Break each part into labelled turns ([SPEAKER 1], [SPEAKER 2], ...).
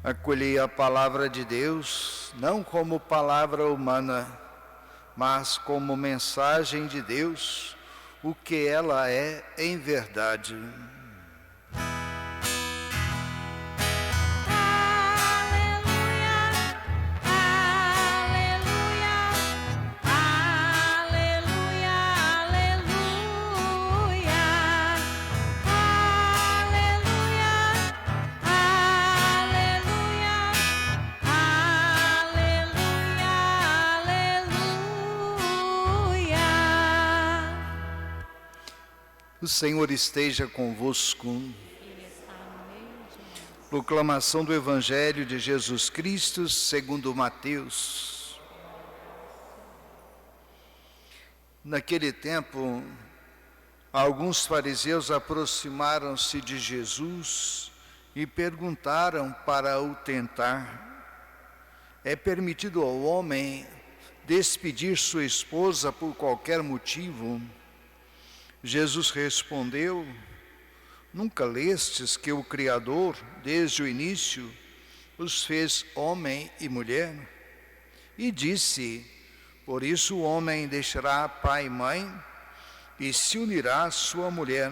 [SPEAKER 1] Acolhei a palavra de Deus, não como palavra humana, mas como mensagem de Deus, o que ela é em verdade. O Senhor esteja convosco. Proclamação do Evangelho de Jesus Cristo segundo Mateus. Naquele tempo, alguns fariseus aproximaram-se de Jesus e perguntaram para o tentar: é permitido ao homem despedir sua esposa por qualquer motivo? Jesus respondeu: nunca lestes que o Criador, desde o início, os fez homem e mulher? E disse: por isso o homem deixará pai e mãe e se unirá à sua mulher,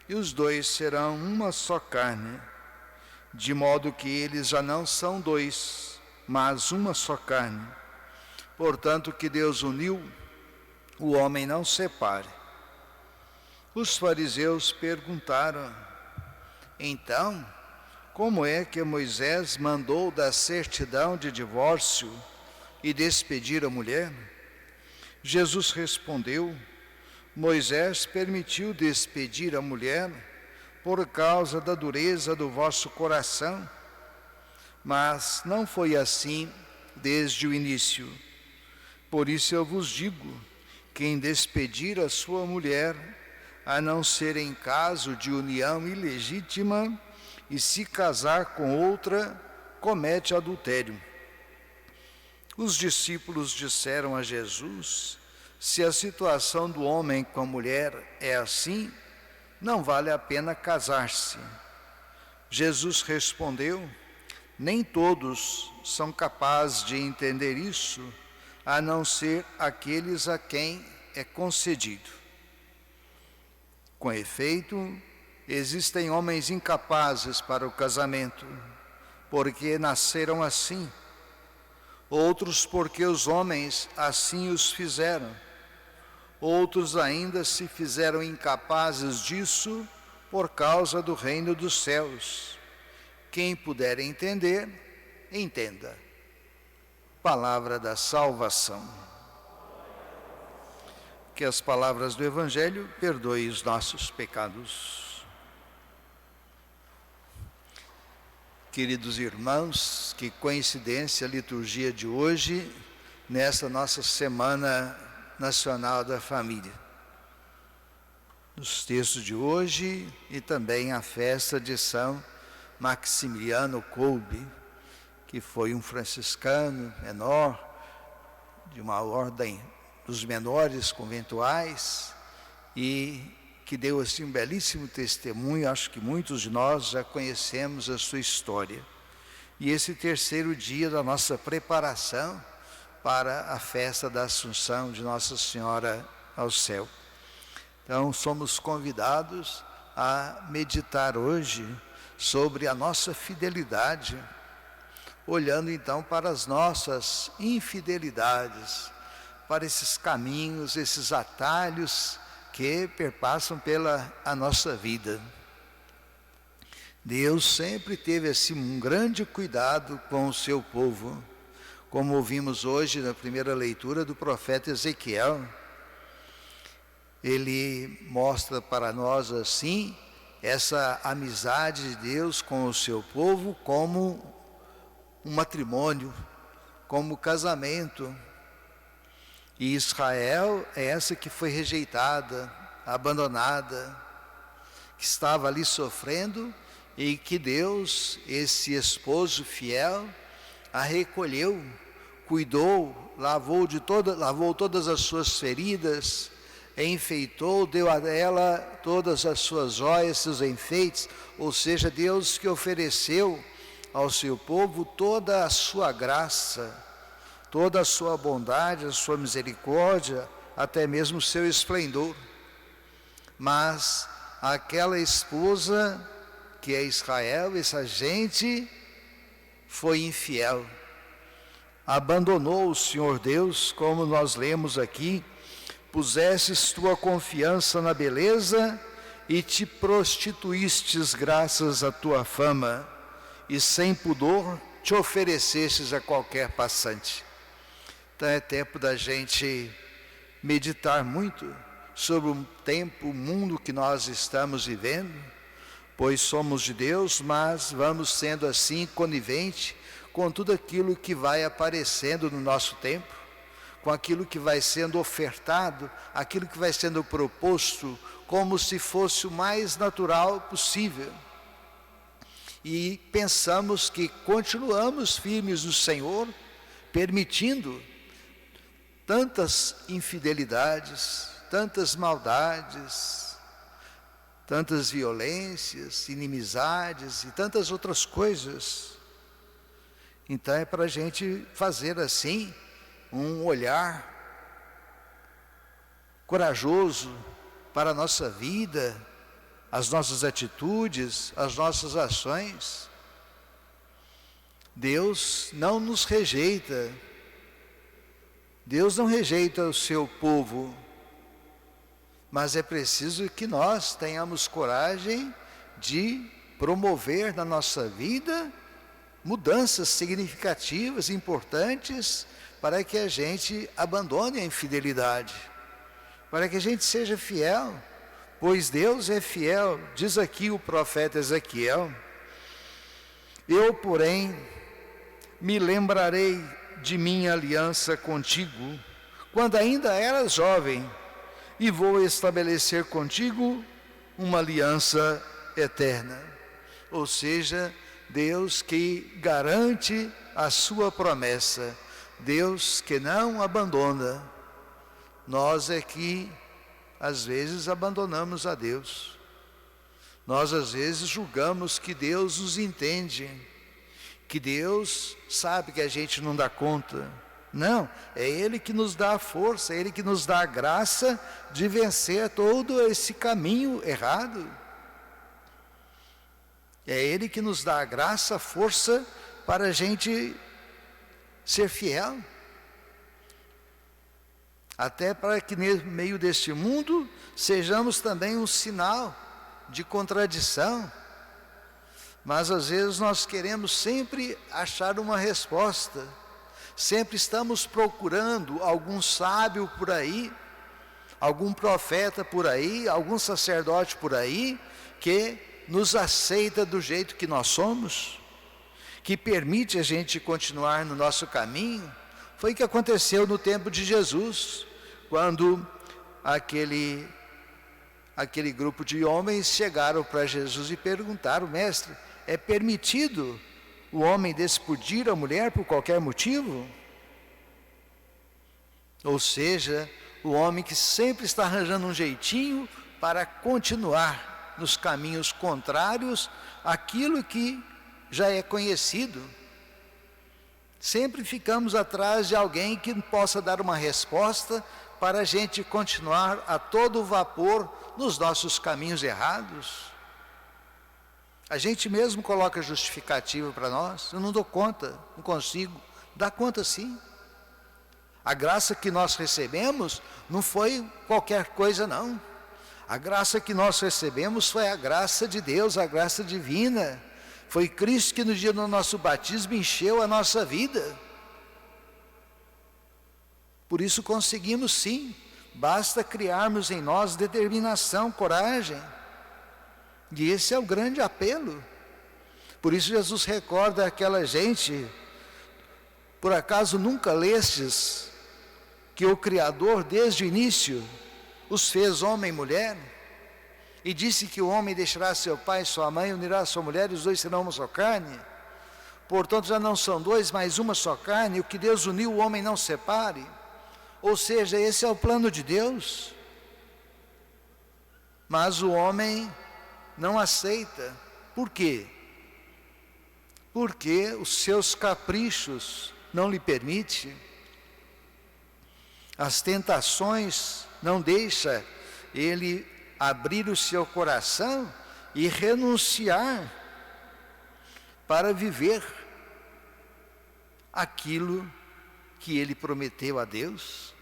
[SPEAKER 1] e os dois serão uma só carne. De modo que eles já não são dois, mas uma só carne. Portanto, que Deus uniu, o homem não separe. Os fariseus perguntaram: então, como é que Moisés mandou dar certidão de divórcio e despedir a mulher? Jesus respondeu: Moisés permitiu despedir a mulher por causa da dureza do vosso coração, mas não foi assim desde o início. Por isso eu vos digo: quem despedir a sua mulher, a não ser em caso de união ilegítima, e se casar com outra, comete adultério. Os discípulos disseram a Jesus: se a situação do homem com a mulher é assim, não vale a pena casar-se. Jesus respondeu: nem todos são capazes de entender isso, a não ser aqueles a quem é concedido. Com efeito, existem homens incapazes para o casamento, porque nasceram assim, outros porque os homens assim os fizeram, outros ainda se fizeram incapazes disso por causa do reino dos céus. Quem puder entender, entenda. Palavra da salvação. Que as palavras do Evangelho perdoem os nossos pecados. Queridos irmãos, que coincidência a liturgia de hoje, nesta nossa Semana Nacional da Família. Nos textos de hoje e também a festa de São Maximiliano Kolbe, que foi um franciscano menor, de uma ordem dos menores conventuais, e que deu assim um belíssimo testemunho. Acho que muitos de nós já conhecemos a sua história. E esse terceiro dia da nossa preparação para a festa da Assunção de Nossa Senhora ao céu. Então, somos convidados a meditar hoje sobre a nossa fidelidade, olhando então para as nossas infidelidades, para esses caminhos, esses atalhos que perpassam pela a nossa vida. Deus sempre teve assim um grande cuidado com o seu povo, como ouvimos hoje na primeira leitura do profeta Ezequiel. Ele mostra para nós assim essa amizade de Deus com o seu povo como um matrimônio, como casamento. E Israel é essa que foi rejeitada, abandonada, que estava ali sofrendo, e que Deus, esse esposo fiel, a recolheu, cuidou, lavou todas as suas feridas, enfeitou, deu a ela todas as suas joias, seus enfeites, ou seja, Deus que ofereceu ao seu povo toda a sua graça, toda a sua bondade, a sua misericórdia, até mesmo o seu esplendor. Mas aquela esposa, que é Israel, essa gente, foi infiel. Abandonou o Senhor Deus, como nós lemos aqui: pusestes tua confiança na beleza e te prostituístes graças à tua fama, e sem pudor te oferecestes a qualquer passante. Então é tempo da gente meditar muito sobre o tempo, o mundo que nós estamos vivendo, pois somos de Deus, mas vamos sendo assim conivente com tudo aquilo que vai aparecendo no nosso tempo, com aquilo que vai sendo ofertado, aquilo que vai sendo proposto, como se fosse o mais natural possível. E pensamos que continuamos firmes no Senhor, permitindo tantas infidelidades, tantas maldades, tantas violências, inimizades e tantas outras coisas. Então é para a gente fazer assim um olhar corajoso para a nossa vida, as nossas atitudes, as nossas ações. Deus não nos rejeita. Deus não rejeita o seu povo, mas é preciso que nós tenhamos coragem de promover na nossa vida mudanças significativas, importantes, para que a gente abandone a infidelidade, para que a gente seja fiel, pois Deus é fiel. Diz aqui o profeta Ezequiel: eu, porém, me lembrarei de minha aliança contigo, quando ainda eras jovem, e vou estabelecer contigo uma aliança eterna. Ou seja, Deus que garante a sua promessa, Deus que não abandona. Nós é que às vezes abandonamos a Deus. Nós às vezes julgamos que Deus nos entende, que Deus sabe que a gente não dá conta. Não, é Ele que nos dá a força, é Ele que nos dá a graça de vencer todo esse caminho errado. É Ele que nos dá a graça, a força para a gente ser fiel. Até para que no meio deste mundo sejamos também um sinal de contradição. Mas às vezes nós queremos sempre achar uma resposta. Sempre estamos procurando algum sábio por aí, algum profeta por aí, algum sacerdote por aí, que nos aceita do jeito que nós somos, que permite a gente continuar no nosso caminho. Foi o que aconteceu no tempo de Jesus, quando aquele grupo de homens chegaram para Jesus e perguntaram: mestre, é permitido o homem despedir a mulher por qualquer motivo? Ou seja, o homem que sempre está arranjando um jeitinho para continuar nos caminhos contrários àquilo que já é conhecido. Sempre ficamos atrás de alguém que possa dar uma resposta para a gente continuar a todo vapor nos nossos caminhos errados. A gente mesmo coloca justificativa para nós: eu não dou conta, não consigo. Dá conta sim. A graça que nós recebemos não foi qualquer coisa não. A graça que nós recebemos foi a graça de Deus, a graça divina. Foi Cristo que no dia do nosso batismo encheu a nossa vida. Por isso conseguimos sim, basta criarmos em nós determinação, coragem. E esse é o grande apelo. Por isso Jesus recorda aquela gente: por acaso nunca lestes que o Criador desde o início os fez homem e mulher? E disse que o homem deixará seu pai e sua mãe, unirá a sua mulher, e os dois serão uma só carne. Portanto já não são dois, mas uma só carne. O que Deus uniu, o homem não separe. Ou seja, esse é o plano de Deus. Mas o homem não aceita. Por quê? porque os seus caprichos não lhe permitem, as tentações não deixam ele abrir o seu coração e renunciar para viver aquilo que ele prometeu a Deus.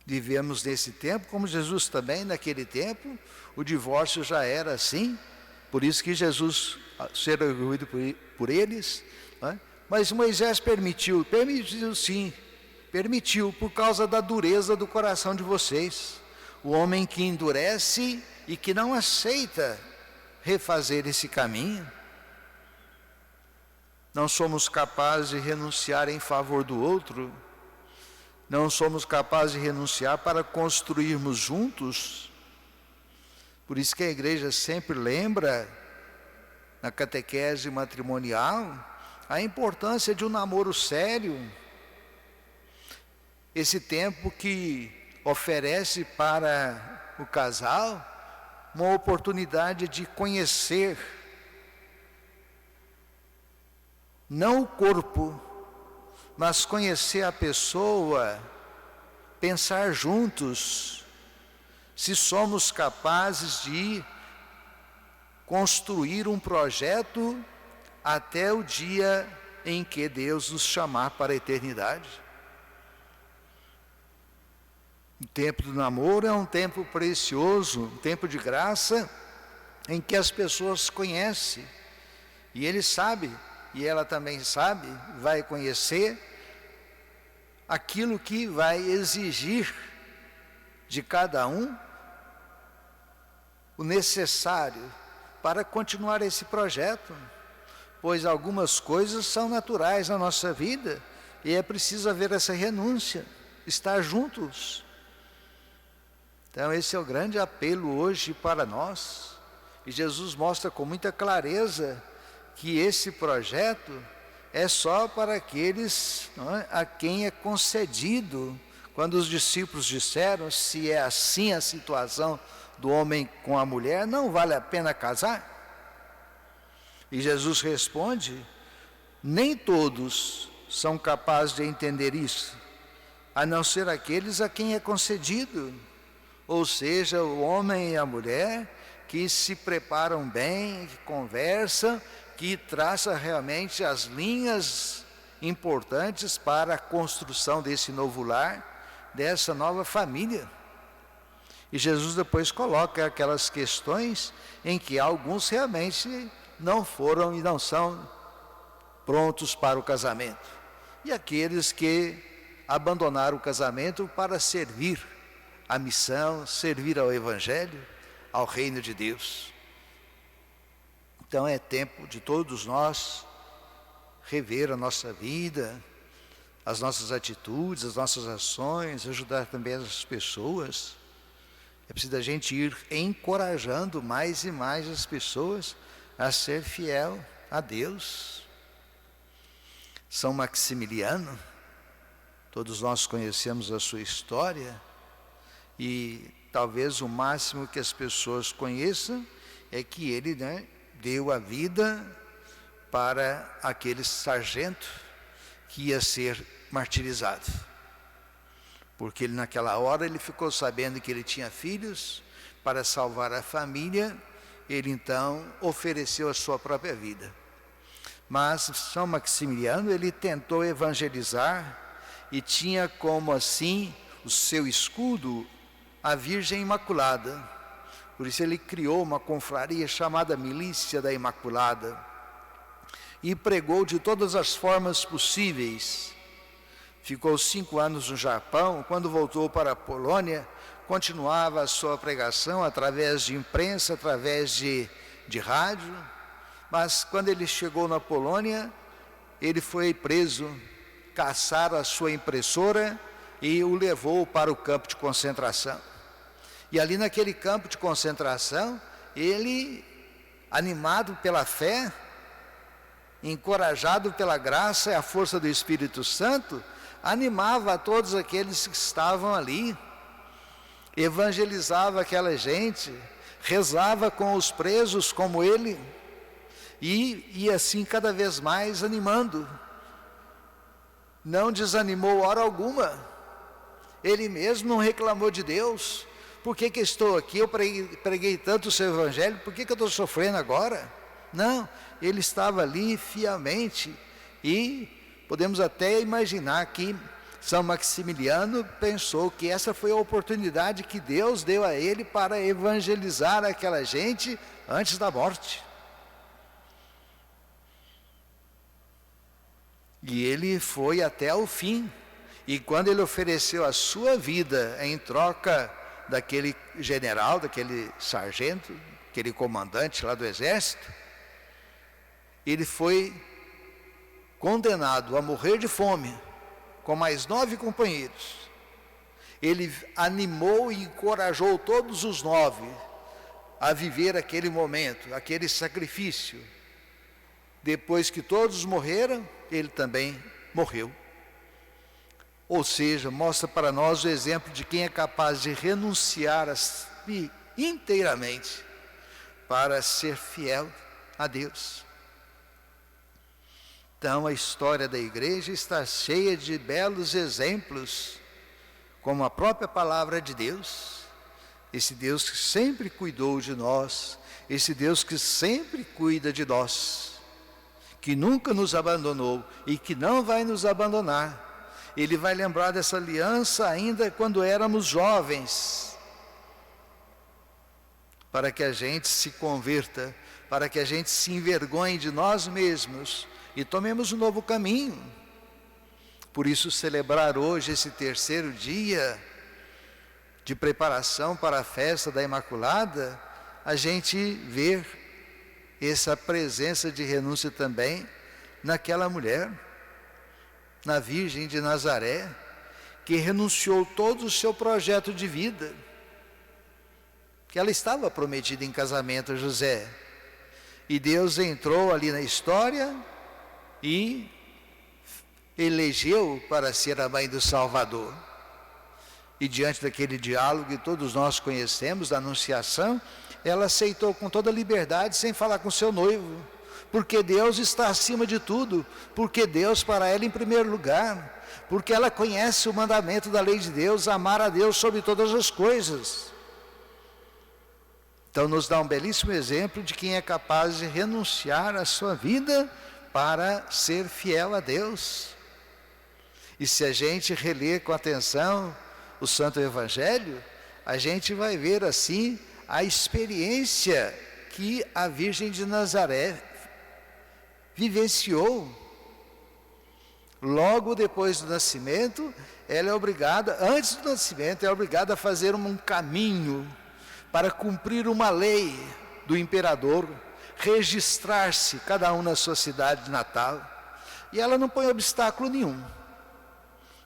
[SPEAKER 1] Vivemos nesse tempo, como Jesus também, naquele tempo, o divórcio já era assim, por isso que Jesus ser orgulhoso por eles, não é? Mas Moisés permitiu sim, permitiu por causa da dureza do coração de vocês, o homem que endurece e que não aceita refazer esse caminho. Não somos capazes de renunciar em favor do outro, não somos capazes de renunciar para construirmos juntos. Por isso que a igreja sempre lembra, na catequese matrimonial, a importância de um namoro sério. Esse tempo que oferece para o casal uma oportunidade de conhecer, não o corpo, mas conhecer a pessoa, pensar juntos, se somos capazes de construir um projeto até o dia em que Deus nos chamar para a eternidade. O tempo do namoro é um tempo precioso, um tempo de graça, em que as pessoas conhecem, e ele sabe, e ela também sabe, vai conhecer aquilo que vai exigir de cada um o necessário para continuar esse projeto, pois algumas coisas são naturais na nossa vida e é preciso haver essa renúncia, estar juntos. Então esse é o grande apelo hoje para nós, e Jesus mostra com muita clareza que esse projeto é só para aqueles, não é, a quem é concedido. Quando os discípulos disseram, se é assim a situação do homem com a mulher, não vale a pena casar? E Jesus responde, nem todos são capazes de entender isso, a não ser aqueles a quem é concedido, ou seja, o homem e a mulher que se preparam bem, que conversam, que traça realmente as linhas importantes para a construção desse novo lar, dessa nova família. E Jesus depois coloca aquelas questões em que alguns realmente não foram e não são prontos para o casamento. E aqueles que abandonaram o casamento para servir a missão, servir ao Evangelho, ao reino de Deus. Então é tempo de todos nós rever a nossa vida, as nossas atitudes, as nossas ações, ajudar também as pessoas. É preciso a gente ir encorajando mais e mais as pessoas a ser fiel a Deus. São Maximiliano, todos nós conhecemos a sua história, e talvez o máximo que as pessoas conheçam é que ele, deu a vida para aquele sargento que ia ser martirizado. Porque ele, naquela hora ele ficou sabendo que ele tinha filhos, para salvar a família, ele então ofereceu a sua própria vida. Mas São Maximiliano, ele tentou evangelizar e tinha como assim o seu escudo a Virgem Imaculada. Por isso ele criou uma confraria chamada Milícia da Imaculada e pregou de todas as formas possíveis. Ficou 5 anos no Japão. Quando voltou para a Polônia, continuava a sua pregação através de imprensa, através de rádio. Mas quando ele chegou na Polônia, ele foi preso, caçaram a sua impressora e o levou para o campo de concentração. E ali naquele campo de concentração, ele, animado pela fé, encorajado pela graça e a força do Espírito Santo, animava a todos aqueles que estavam ali, evangelizava aquela gente, rezava com os presos como ele, e assim cada vez mais animando. Não desanimou hora alguma. Ele mesmo não reclamou de Deus. Por que estou aqui? Eu preguei tanto o seu evangelho, por que eu estou sofrendo agora? Não, ele estava ali fielmente. E podemos até imaginar que São Maximiliano pensou que essa foi a oportunidade que Deus deu a ele para evangelizar aquela gente antes da morte. E ele foi até o fim. E quando ele ofereceu a sua vida em troca daquele general, daquele sargento, aquele comandante lá do exército, ele foi condenado a morrer de fome, com mais 9 companheiros. Ele animou e encorajou todos os 9 a viver aquele momento, aquele sacrifício. Depois que todos morreram, ele também morreu. Ou seja, mostra para nós o exemplo de quem é capaz de renunciar a si inteiramente para ser fiel a Deus. Então a história da igreja está cheia de belos exemplos, como a própria palavra de Deus. Esse Deus que sempre cuidou de nós, esse Deus que sempre cuida de nós, que nunca nos abandonou e que não vai nos abandonar. Ele vai lembrar dessa aliança ainda quando éramos jovens, para que a gente se converta, para que a gente se envergonhe de nós mesmos e tomemos um novo caminho. Por isso, celebrar hoje esse terceiro dia de preparação para a festa da Imaculada, a gente vê essa presença de renúncia também naquela mulher, na Virgem de Nazaré, que renunciou todo o seu projeto de vida, que ela estava prometida em casamento a José, e Deus entrou ali na história e elegeu para ser a mãe do Salvador. E diante daquele diálogo que todos nós conhecemos, da Anunciação, ela aceitou com toda liberdade, sem falar com seu noivo, porque Deus está acima de tudo, porque Deus para ela em primeiro lugar, porque ela conhece o mandamento da lei de Deus, amar a Deus sobre todas as coisas. Então nos dá um belíssimo exemplo de quem é capaz de renunciar à sua vida para ser fiel a Deus. E se a gente reler com atenção o Santo Evangelho, a gente vai ver assim a experiência que a Virgem de Nazaré vivenciou. Logo depois do nascimento, ela é obrigada, antes do nascimento, é obrigada a fazer um caminho para cumprir uma lei do imperador, registrar-se cada um na sua cidade natal. E ela não põe obstáculo nenhum.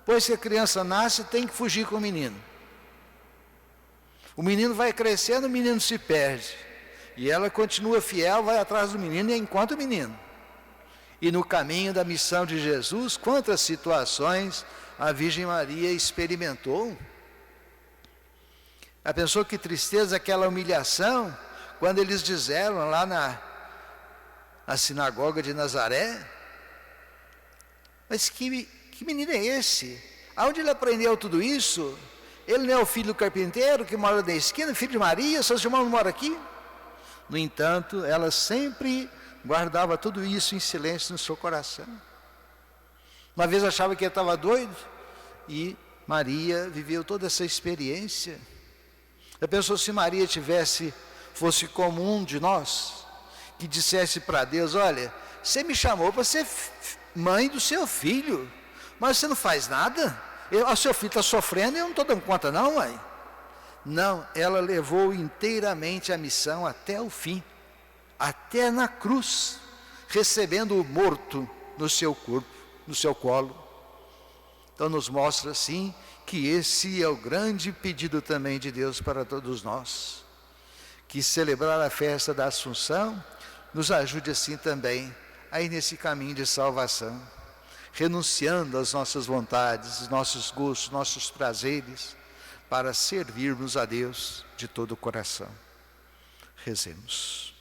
[SPEAKER 1] Pois que a criança nasce, tem que fugir com o menino. O menino vai crescendo, o menino se perde. E ela continua fiel, vai atrás do menino e encontra o menino. E no caminho da missão de Jesus, quantas situações a Virgem Maria experimentou. A pensou que tristeza, aquela humilhação, quando eles disseram lá na sinagoga de Nazaré, mas que menino é esse? Aonde ele aprendeu tudo isso? Ele não é o filho do carpinteiro que mora na esquina, filho de Maria, seus irmãos não moram aqui? No entanto, ela sempre guardava tudo isso em silêncio no seu coração. Uma vez achava que ele estava doido, e Maria viveu toda essa experiência. Já pensou se Maria fosse como um de nós, que dissesse para Deus: olha, você me chamou para ser mãe do seu filho, mas você não faz nada? O seu filho está sofrendo e eu não estou dando conta não, mãe. Não, ela levou inteiramente a missão até o fim, até na cruz, recebendo o morto no seu corpo, no seu colo. Então nos mostra assim que esse é o grande pedido também de Deus para todos nós, que celebrar a festa da Assunção nos ajude assim também a ir nesse caminho de salvação, renunciando às nossas vontades, aos nossos gostos, nossos prazeres, para servirmos a Deus de todo o coração. Rezemos.